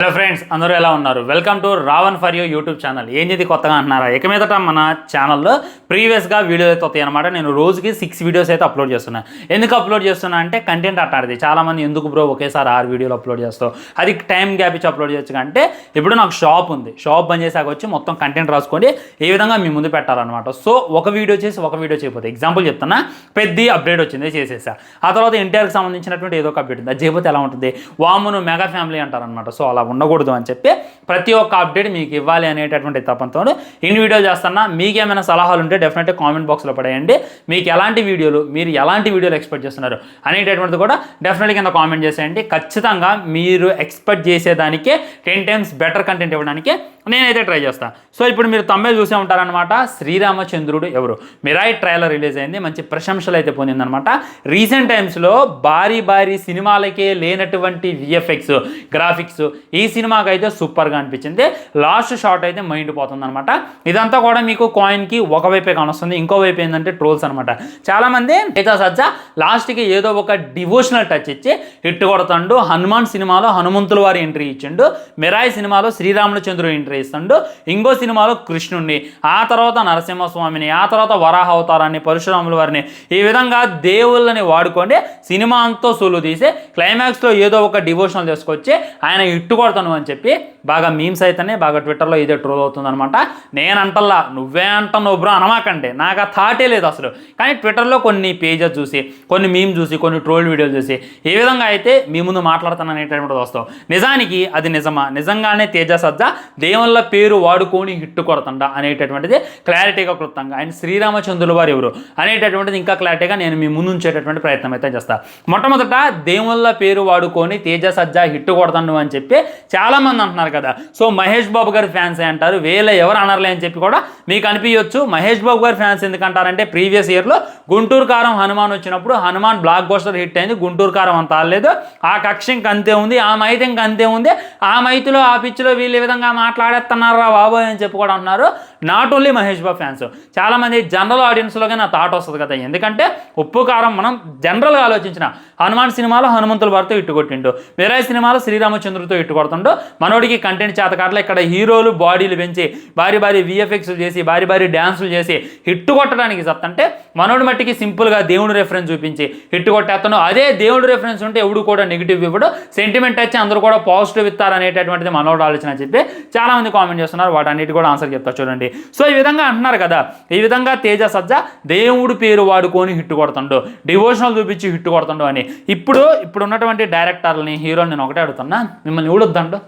Hello friends, అందరూ ఎలా ఉన్నారు? Welcome to Ravan for you YouTube channel. ఏంది కొత్తగా అంటున్నారా? ఇక మీదట మన ఛానల్లో ప్రీవియస్గా వీడియోలు అయితే వస్తాయి అనమాట. నేను రోజుకి 6 వీడియోస్ అయితే అప్లోడ్ చేస్తున్నాను. ఎందుకు అప్లోడ్ చేస్తున్నా అంటే కంటెంట్ అట్టాడిది. చాలామంది ఎందుకు బ్రో ఒకేసారి 6 వీడియోలు అప్లోడ్ చేస్తావు, అది టైం గ్యాప్ ఇచ్చి అప్లోడ్ చేయొచ్చు అంటే ఇప్పుడు నాకు షాప్ ఉంది. షాప్ బంద్ చేసాక వచ్చి మొత్తం కంటెంట్ రాసుకొని ఏ విధంగా మీ ముందు పెట్టాలన్నమాట. సో ఒక వీడియో చేసి ఒక వీడియో చేయకపోతే, ఎగ్జాంపుల్ చెప్తున్నా, పెద్ద అప్డేట్ వచ్చింది చేసేసా, ఆ తర్వాత ఎన్టీఆర్కి సంబంధించినటువంటి ఏదో ఒక అప్డేట్ ఉంది, అది చేయకపోతే ఎలా ఉంటుంది? వామును మెగా ఫ్యామిలీ అంటారనమాట. సో అలా ఉండకూడదు అని చెప్పి ప్రతి ఒక్క అప్డేట్ మీకు ఇవ్వాలి అనేటటువంటి తపంతో ఇన్ని వీడియోలు చేస్తున్నా. మీకు ఏమైనా సలహాలు ఉంటే డెఫినెట్గా కామెంట్ బాక్స్లో పడేయండి. మీకు ఎలాంటి వీడియోలు, మీరు ఎలాంటి వీడియోలు ఎక్స్పెక్ట్ చేస్తున్నారు అనేటటువంటిది కూడా డెఫినెట్గా కింద కామెంట్ చేసేయండి. ఖచ్చితంగా మీరు ఎక్స్పెక్ట్ చేసేదానికే 10 times బెటర్ కంటెంట్ ఇవ్వడానికి నేనైతే ట్రై చేస్తాను. సో ఇప్పుడు మీరు తమిళ చూసే ఉంటారనమాట. శ్రీరామచంద్రుడు ఎవరు మిరాయి ట్రైలర్ రిలీజ్ అయింది, మంచి ప్రశంసలు అయితే పొందిందనమాట. రీసెంట్ టైమ్స్లో భారీ సినిమాలకే లేనటువంటి విఎఫ్ఎక్స్ గ్రాఫిక్స్ ఈ సినిమాకి అయితే సూపర్గా అనిపించింది. లాస్ట్ షాట్ అయితే మైండ్ పోతుంది అనమాట. ఇదంతా కూడా మీకు కాయిన్కి ఒకవైపే కానొస్తుంది, ఇంకో వైపు ఏంటంటే ట్రోల్స్ అనమాట. చాలామంది అయితే సజ్జా లాస్ట్కి ఏదో ఒక డివోషనల్ టచ్ ఇచ్చి హిట్ కొడతాడు. హనుమాన్ సినిమాలో హనుమంతుల వారి ఎంట్రీ ఇచ్చిండు, మిరాయి సినిమాలో శ్రీరామచంద్రుడు ఎంట్రీ ఇస్తాడు, ఇంకో సినిమాలో కృష్ణుడిని, ఆ తర్వాత నరసింహస్వామిని, ఆ తర్వాత వరాహ అవతారాన్ని, పరశురాముల వారిని, ఈ విధంగా దేవుళ్ళని వాడుకోండి సినిమా అంతా సొలు తీసి క్లైమాక్స్లో ఏదో ఒక డివోషనల్ తీసుకొచ్చి ఆయన హిట్ కొడతాను అని చెప్పి బాగా మీమ్స్ అయితేనే బాగా ట్విట్టర్లో ఇదే ట్రోల్ అవుతుందనమాట. నేనంటల్లా, నువ్వే అంటున్నావు బ్రో అనమాకండి, నాకు ఆ థాటే లేదు అసలు. కానీ ట్విట్టర్లో కొన్ని పేజెస్ చూసి, కొన్ని మీమ్ చూసి, కొన్ని ట్రోల్ వీడియోలు చూసి ఏ విధంగా అయితే మీ ముందు మాట్లాడుతాను అనేటటువంటిది వస్తావు. నిజానికి అది నిజమా? నిజంగానే తేజ సజ్జా దేవుళ్ళ పేరు వాడుకొని హిట్ కొడతండా అనేటటువంటిది క్లారిటీగా క్లుప్తంగా, అండ్ శ్రీరామచంద్రుల వారు ఎవరు అనేటటువంటిది ఇంకా క్లారిటీగా నేను మీ ముందు ఉంచేటటువంటి ప్రయత్నం అయితే చేస్తాను. మొట్టమొదట దేవుళ్ళ పేరు వాడుకొని తేజ సజ్జా హిట్ కొడతాను అని చెప్పి చాలామంది అంటున్నారు కదా. సో మహేష్ బాబు గారి ఫ్యాన్స్ అంటారు, వేరే ఎవరు అనర్లే అని చెప్పి కూడా మీకు అనిపించవచ్చు. మహేష్ బాబు గారి ఫ్యాన్స్ ఎందుకంటారంటే ప్రీవియస్ ఇయర్లో గుంటూరు కారం హనుమాన్ వచ్చినప్పుడు హనుమాన్ బ్లాక్ బస్టర్ హిట్ అయింది, గుంటూరు కారం అంత ఆడలేదు, ఆ కక్ష ఇంక అంతే ఉంది, ఆ మైతి ఇంక అంతే ఉంది, ఆ మైతిలో ఆ పిచ్చిలో వీళ్ళు ఈ విధంగా మాట్లాడేస్తున్నారా బాబోయ్ అని చెప్పి కూడా అంటున్నారు. Not only Mahesh Babu fans, చాలామంది జనరల్ ఆడియన్స్లోగా నా థాట్ వస్తుంది కదా. ఎందుకంటే ఉప్పు కారం మనం జనరల్గా ఆలోచించిన హనుమాన్ సినిమాలో హనుమంతుల వారితో ఇట్టు కొట్టిండు, వేరే సినిమాలో శ్రీరామచంద్రుడితో ఇట్టు కొడుతుండో, మనోడికి కంటెంట్ చేతకాట్ల ఇక్కడ హీరోలు బాడీలు పెంచి భారీ విఎఫ్ఎక్స్ చేసి భారీ డ్యాన్సులు చేసి హిట్టు కొట్టడానికి సత్తంటే మనోడి మట్టికి సింపుల్గా దేవుడు రెఫరెన్స్ చూపించి హిట్టు కొట్టేస్తాను. అదే దేవుడు రెఫరెన్స్ ఉంటే ఎవడు కూడా నెగిటివ్ ఇవ్వడు, సెంటిమెంట్ వచ్చి అందరూ కూడా పాజిటివ్ ఇస్తారు అనేటటువంటిది మనోడు ఆలోచన చెప్పి చాలామంది కామెంట్ చేస్తున్నారు. వాటన్నిటి కూడా ఆన్సర్ చెప్తా చూడండి. సో ఈ విధంగా అంటున్నారు కదా, ఈ విధంగా తేజ సజ్జా దేవుడు పేరు వాడుకొని హిట్టు కొడుతుండో, డివోషనల్ చూపించి హిట్టు కొడుతుండో అని ఇప్పుడు ఉన్నటువంటి డైరెక్టర్లని, హీరోని నేను ఒకటే అడుగుతున్నా, మిమ్మల్ని ఊడొద్దండు.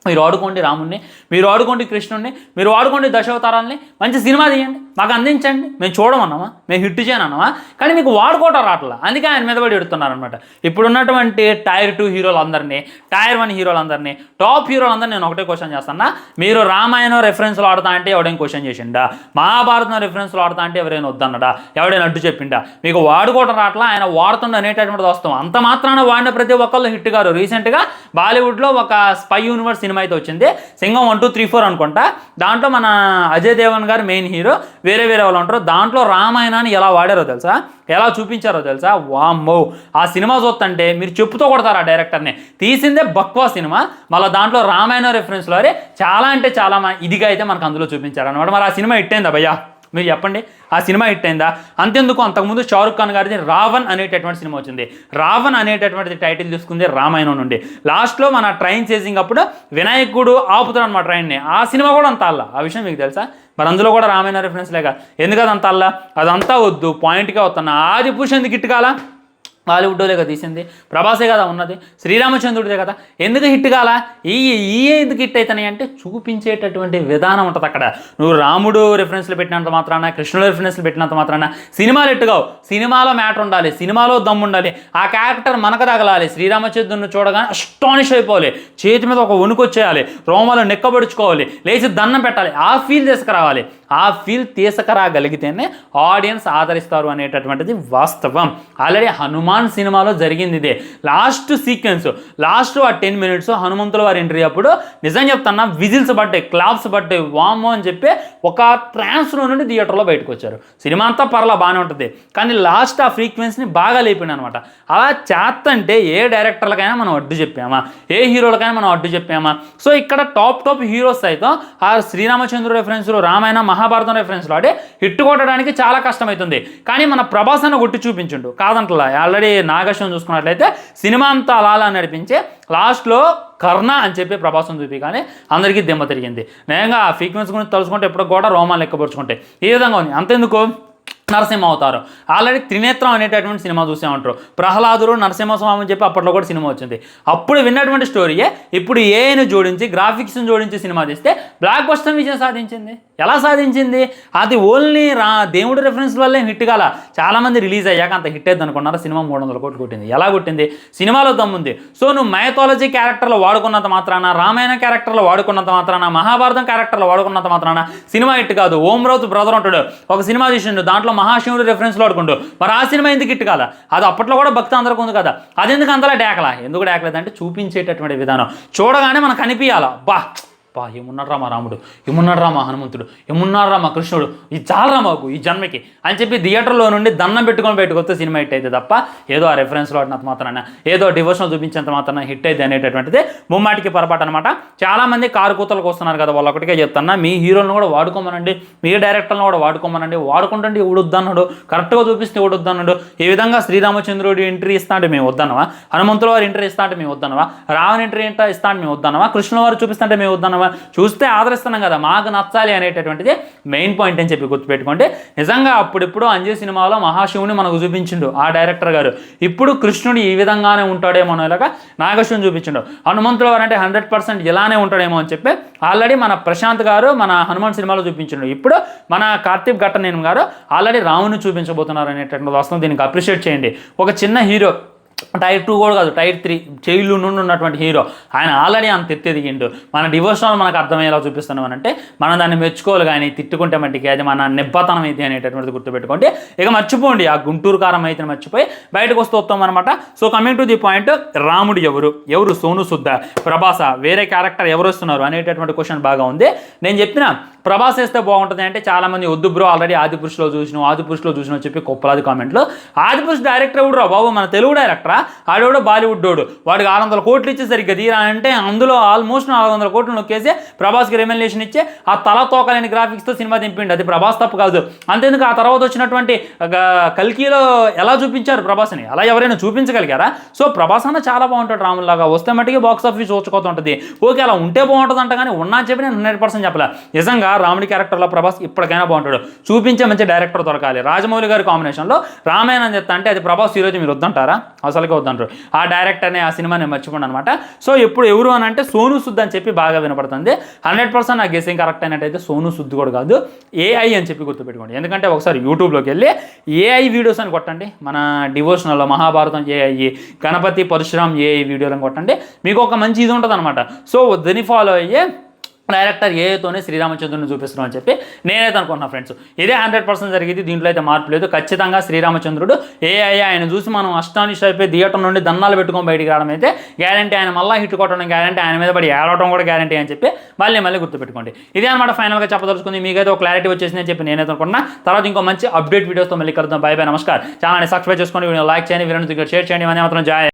మీరు ఆడుకోండి రాముడిని, మీరు ఆడుకోండి కృష్ణుడిని, మీరు ఆడుకోండి దశావతారాలని, మంచి సినిమా తీయండి, మాకు అందించండి, మేము చూడమన్నామా, మేము హిట్ చేయనన్నామా, కానీ మీకు వాడుకోవటం రావట్లా, అందుకే ఆయన మీద పడి ఎడుతున్నారనమాట. ఇప్పుడున్నటువంటి టైర్ 2 హీరోలందరినీ, టైర్ 1 హీరోలందరినీ, టాప్ హీరోలందరినీ నేను ఒకటే క్వశ్చన్ చేస్తున్నా. మీరు రామాయణం రెఫరెన్స్లో ఆడుతా అంటే ఎవడైనా క్వశ్చన్ చేసిండా? మహాభారతం రెఫరెన్స్లో ఆడుతా అంటే ఎవరైనా వద్దన్నడా? ఎవడైనా అడ్డు చెప్పిండా? మీకు వాడుకోవటం రావట్లా, ఆయన వాడుతుండ అనేటటువంటిది వస్తాం. అంత మాత్రాన వాడిన ప్రతి ఒక్కళ్ళు హిట్ గారు. రీసెంట్గా బాలీవుడ్లో ఒక స్పై యూనివర్స్ సినిమా అయితే వచ్చింది, సింగం 1, 2, 3, 4 అనుకుంటా. దాంట్లో మన అజయ్ దేవన్ గారు మెయిన్ హీరో, వేరే వాళ్ళు ఉంటారు. దాంట్లో రామాయణాన్ని ఎలా వాడారో తెలుసా, ఎలా చూపించారో తెలుసా? వామ్మో, ఆ సినిమా చూస్తుంటే మీరు చెప్పుతో కొడతారు ఆ డైరెక్టర్ని. తీసిందే బక్వా సినిమా, మళ్ళీ దాంట్లో రామాయణ రెఫరెన్స్లో చాలా అంటే చాలా ఇదిగా అయితే మనకు అందులో చూపించారు అనమాట. మరి ఆ సినిమా హిట్ అయిందా భయ్యా? మీరు చెప్పండి, ఆ సినిమా హిట్ అయిందా? అంతెందుకు, అంతకుముందు షారుఖ్ ఖాన్ గారిది రావణ్ అనేటటువంటి సినిమా వచ్చింది. రావణ్ అనేటటువంటి టైటిల్ తీసుకుంది రామాయణం నుండి. లాస్ట్లో మన ట్రైన్ చేసింగ్ అప్పుడు వినాయకుడు ఆపుతాడు అనమాట ట్రైన్ని. ఆ సినిమా కూడా అంత అల్లా, ఆ విషయం మీకు తెలుసా? మరి అందులో కూడా రామాయణ రిఫరెన్స్ లేక ఎందుకు అది అంత అల్లా? అదంతా వద్దు, పాయింట్గా వస్తున్నా. ఆది పురుష్ ఎందుకు హిట్ కాలా? బాలీవుడ్లోనే కదా తీసింది, ప్రభాసే కదా ఉన్నది, శ్రీరామచంద్రుడిదే కదా, ఎందుకు హిట్ కాలా? ఎందుకు హిట్ అవుతాయి అంటే చూపించేటటువంటి విధానం ఉంటుంది అక్కడ. నువ్వు రాముడు రెఫరెన్స్లు పెట్టినంత మాత్రాన, కృష్ణుడు రెఫరెన్స్లు పెట్టినంత మాత్రాన సినిమాలు హిట్గావు. సినిమాలో మ్యాటర్ ఉండాలి, సినిమాలో దమ్ము ఉండాలి, ఆ క్యారెక్టర్ మనకు తగలాలి. శ్రీరామచంద్రుడిని చూడగానే అస్టానిష్ అయిపోవాలి, చేతి మీద ఒక వణుకు వచ్చేయాలి, రోమాలు నెక్కబడుచుకోవాలి, లేచి దండం పెట్టాలి, ఆ ఫీల్ తీసుకురావాలి. ఆ ఫీల్ తీసుకురాగలిగితేనే ఆడియన్స్ ఆదరిస్తారు అనేటటువంటిది వాస్తవం. ఆల్రెడీ హనుమాన్ సినిమాలో జరిగింది ఇదే. లాస్ట్ సీక్వెన్స్, లాస్ట్ ఆ 10 minutes హనుమంతుల వారి ఎంట్రీ అప్పుడు నిజం చెప్తున్నా విజిల్స్ పడ్డాయి, క్లాప్స్ పడ్డాయి, వామో అని చెప్పి ఒక ట్రాన్స్లో నుండి థియేటర్లో బయటకు వచ్చారు. సినిమా అంతా పర్లా బాగానే ఉంటుంది, కానీ లాస్ట్ ఆ ఫ్రీక్వెన్సీని బాగా లేపిండి అనమాట. అలా చేస్తంటే ఏ డైరెక్టర్లకైనా మనం అడ్డు చెప్పామా, ఏ హీరోలకైనా మనం అడ్డు చెప్పామా? సో ఇక్కడ టాప్ హీరోస్ అయితే ఆ శ్రీరామచంద్రుడు రెఫరెన్స్లు, రామాయణ మహాభారతం రెఫరెన్స్లు అంటే హిట్ కొట్టడానికి చాలా కష్టమవుతుంది. కానీ మన ప్రభాస్ అన్న కొట్టి చూపించుండు కాదంటలా. ఆల్రెడీ నాగేశ్వరం చూసుకున్నట్లయితే సినిమా అంతా అలా నడిపించే లాస్ట్లో కర్ణ అని చెప్పి ప్రభాసం చూపి కానీ అందరికీ దెమ్మ తిరిగింది. నేనంగా ఆ ఫ్రీక్వెన్సీ గురించి తెలుసుకుంటే ఎప్పుడు కూడా రోమాలు లెక్కపరుచుకుంటే ఈ విధంగా ఉంది. అంతెందుకు నరసింహ అవుతారు, ఆల్రెడీ త్రినేత్రం అనేటటువంటి సినిమా చూసే ఉంటారు. ప్రహ్లాదుడు నరసింహస్వామి అని చెప్పి అప్పట్లో కూడా సినిమా వచ్చింది. అప్పుడు విన్నటువంటి స్టోరీయే ఇప్పుడు ఏఐని జోడించి గ్రాఫిక్స్ని జోడించి సినిమా తీస్తే బ్లాక్ బస్టర్ విజయం సాధించింది. ఎలా సాధించింది? అది ఓన్లీ దేవుడు రెఫరెన్స్ వల్లే హిట్ కాల. చాలామంది రిలీజ్ అయ్యాక అంత హిట్ అయ్యింది అనుకున్నారు. సినిమా 300 కోట్లు కొట్టింది. ఎలా కొట్టింది? సినిమాలో దమ్ముంది. సో నువ్వు మైథాలజీ క్యారెక్టర్లో వాడుకున్నంత మాత్రాన, రామాయణ క్యారెక్టర్లో వాడుకున్నంత మాత్రాన, మహాభారతం క్యారెక్టర్లో వాడుకున్నంత మాత్రాన సినిమా హిట్ కాదు. ఓం రౌత్ బ్రదర్ ఉంటాడు, ఒక సినిమా తీసిండు, దాంట్లో మహాశివుడు రెఫరెన్స్లో వాడుకుంటూ, మరి ఆ సినిమా ఎందుకు హిట్ కాల? అది అప్పట్లో కూడా భక్తి అందరికీ ఉంది కదా, అది ఎందుకు అంతలా డేకలా? ఎందుకు డేకలేదంటే చూపించేటటువంటి విధానం చూడగానే మనకు కనిపించాలా, ఏమున్నాడు రా మా రాముడు, ఏమున్నాడు రా మా హనుమంతుడు, ఏమున్నాడు రా మా కృష్ణుడు, ఇది చాలరా మాకు ఈ జన్మకి అని చెప్పి థియేటర్లో నుండి దండం పెట్టుకొని బయటకు వస్తే సినిమా హిట్ అయితే తప్ప ఏదో ఆ రెఫరెన్స్లో ఆడినంత మాత్రాన, ఏదో డివోషనల్ చూపించేంత మాత్రాన హిట్ అయితే అనేటటువంటిది ముమ్మాటికి పొరపాటు అనమాట. చాలామంది కారు కూతలకు వస్తున్నారు కదా, వాళ్ళు ఒకటికే చెప్తున్నా, మీ హీరోలను కూడా వాడుకోమనండి, మీ డైరెక్టర్లను కూడా వాడుకోమనండి. వాడుకుంటుంటే ఎవడొద్దన్నాడు, కరెక్ట్గా చూపిస్తే ఎవడొద్దన్నాడు. ఈ విధంగా శ్రీరామచంద్రుడు ఎంట్రీ ఇస్తా అంటే మేము వద్దనవా, హనుమంతుల వారు ఎంట్రీ ఇస్తా అంటే మేము వద్దనవా, రావణ ఎంట్రీ ఇస్తా అంటే మేము వద్దనవా, కృష్ణ వారు చూపిస్తా అంటే మేము వద్దనవా? చూస్తే ఆదరిస్తున్నాం కదా, మాకు నచ్చాలి అనేటటువంటిది మెయిన్ పాయింట్ అని చెప్పి గుర్తుపెట్టుకోండి. నిజంగా అప్పుడిప్పుడు అంజీ సినిమాలో మహాశివుని మనకు చూపించిండు ఆ డైరెక్టర్ గారు. ఇప్పుడు కృష్ణుడు ఈ విధంగానే ఉంటాడేమో ఇలాగా నాగశివుని చూపించిండు. హనుమంతుల వారు అంటే 100% ఇలానే ఉంటాడేమో అని చెప్పి ఆల్రెడీ మన ప్రశాంత్ గారు మన హనుమాన్ సినిమాలో చూపించిండు. ఇప్పుడు మన కార్తీక్ ఘట్టనేని గారు ఆల్రెడీ రాముని చూపించబోతున్నారు అనేటటువంటి వాస్తవం. దీనికి అప్రిషియేట్ చేయండి. ఒక చిన్న హీరో, టైర్ 2 కూడా కాదు, టైర్ 3 జైలు నుండి ఉన్నటువంటి హీరో, ఆయన ఆల్రెడీ అంత ఎదిగిండు. మన డివోషనల్ మనకు అర్థమయ్యేలా చూపిస్తున్నాం అంటే మనం దాన్ని మెచ్చుకోవాలి, కానీ తిట్టుకుంటే మట్టికి అది మన నిబ్బతనం అయితే అనేటటువంటిది గుర్తుపెట్టుకోండి. ఇక మర్చిపోండి, ఆ గుంటూరు కారం అయితే మర్చిపోయి బయటకు వస్తాం అనమాట. So coming to the point, రాముడు ఎవరు సోను సుద్ద, ప్రభాస, వేరే క్యారెక్టర్ ఎవరు వస్తున్నారు అనేటటువంటి క్వశ్చన్ బాగా ఉంది. నేను చెప్పిన ప్రభాస్ వేస్తే బాగుంటుంది అంటే చాలామంది వద్దు బ్రో, ఆల్రెడీ ఆదిపురుషులో చూసినావు చెప్పి కొప్పలాది కామెంట్లు. ఆదిపురుషు డైరెక్టర్ ఎవడు రా బాబు, మన తెలుగు డైరెక్టరా? ఆడోడు బాలీవుడ్ డోడు, వాడికి 600 కోట్లు ఇచ్చి సరిగ్గా తీరా అంటే అందులో ఆల్మోస్ట్ 400 కోట్లు నొక్కేసి ప్రభాస్కి రెమ్యునరేషన్ ఇచ్చి ఆ తల తోకలేని గ్రాఫిక్స్తో సినిమా దింపిండి. అది ప్రభాస్ తప్పు కాదు. అంతేందుకు ఆ తర్వాత వచ్చినటువంటి కల్కిలో ఎలా చూపించారు ప్రభాస్ని, అలా ఎవరైనా చూపించగలిగారా? సో ప్రభాస్ అన్న చాలా బాగుంటాడు రాములాగా, వస్తే మట్టికి బాక్స్ ఆఫీస్ చూచుకోతూ ఉంటుంది. ఓకే అలా ఉంటే బాగుంటుంది అంట, కానీ ఉన్నా చెప్పి నేను 100% చెప్పలే. నిజంగా రాముడి క్యారెక్టర్లో ప్రభాస్ ఇప్పటికైనా బాగుంటాడు. చూపించే మంచి డైరెక్టర్ దొరకాలి. రాజమౌళి గారి కాంబినేషన్లో రామాయణం చెప్తా అంటే అది ప్రభాస్ ఈరోజు మీరు వద్దంటారా? అసలుగా వద్దంటారు. ఆ డైరెక్టర్ని ఆ సినిమాని మర్చిపోండి అనమాట. సో ఇప్పుడు ఎవరు అని అంటే సోను సుద్ అని చెప్పి బాగా వినపడుతుంది. 100% నా గెస్సింగ్ కరెక్ట్ అయినట్టయితే సోను సుద్ కూడా కాదు, ఏఐ అని చెప్పి గుర్తుపెట్టుకోండి. ఎందుకంటే ఒకసారి యూట్యూబ్లోకి వెళ్ళి ఏఐ వీడియోస్ అని కొట్టండి, మన డివోషనల్లో మహాభారతం ఏఐ, గణపతి పరశురామ్ ఏఐ వీడియోలను కొట్టండి, మీకు ఒక మంచి ఇది ఉంటుంది అనమాట. సో దీన్ని ఫాలో అయ్యే డైరెక్టర్ ఏతోనే శ్రీరామచంద్రుని చూపిస్తున్నాం అని చెప్పి నేనైతే అనుకుంటున్నా ఫ్రెండ్స్. ఇదే 100% జరిగింది, దీంట్లో అయితే మార్పు లేదు. ఖచ్చితంగా శ్రీరామచంద్రుడు ఆయన చూసి మనం అష్టానిష్ అయిపోయి థియేటర్ నుండి దన్నాలు పెట్టుకొని బయటికి రావడం అయితే గ్యారంటీ, ఆయన మళ్ళీ హిట్ కొట్టడం గ్యారంటీ, ఆయన మీద పడి ఏడవడం కూడా గ్యారంటీ అని చెప్పి మళ్ళీ గుర్తుపెట్టుకోండి. ఇదే అనమాట ఫైనల్గా చెప్పదలుచుకుంది. మీకైతే ఒక క్లారిటీ వచ్చేసిందని చెప్పి నేనైతే అనుకుంటున్నా. తర్వాత ఇంకో మంచి అప్డేట్ వీడియోస్తో మళ్ళీ కలుద్దాం. బై బై, నమస్కారం. ఛానల్ని సబ్స్క్రైబ్ చేసుకోండి, వీడియో లైక్ చేయండి, వీడియోని షేర్ చేయండి. ఇవన్నీ మాత్రం జాయ్.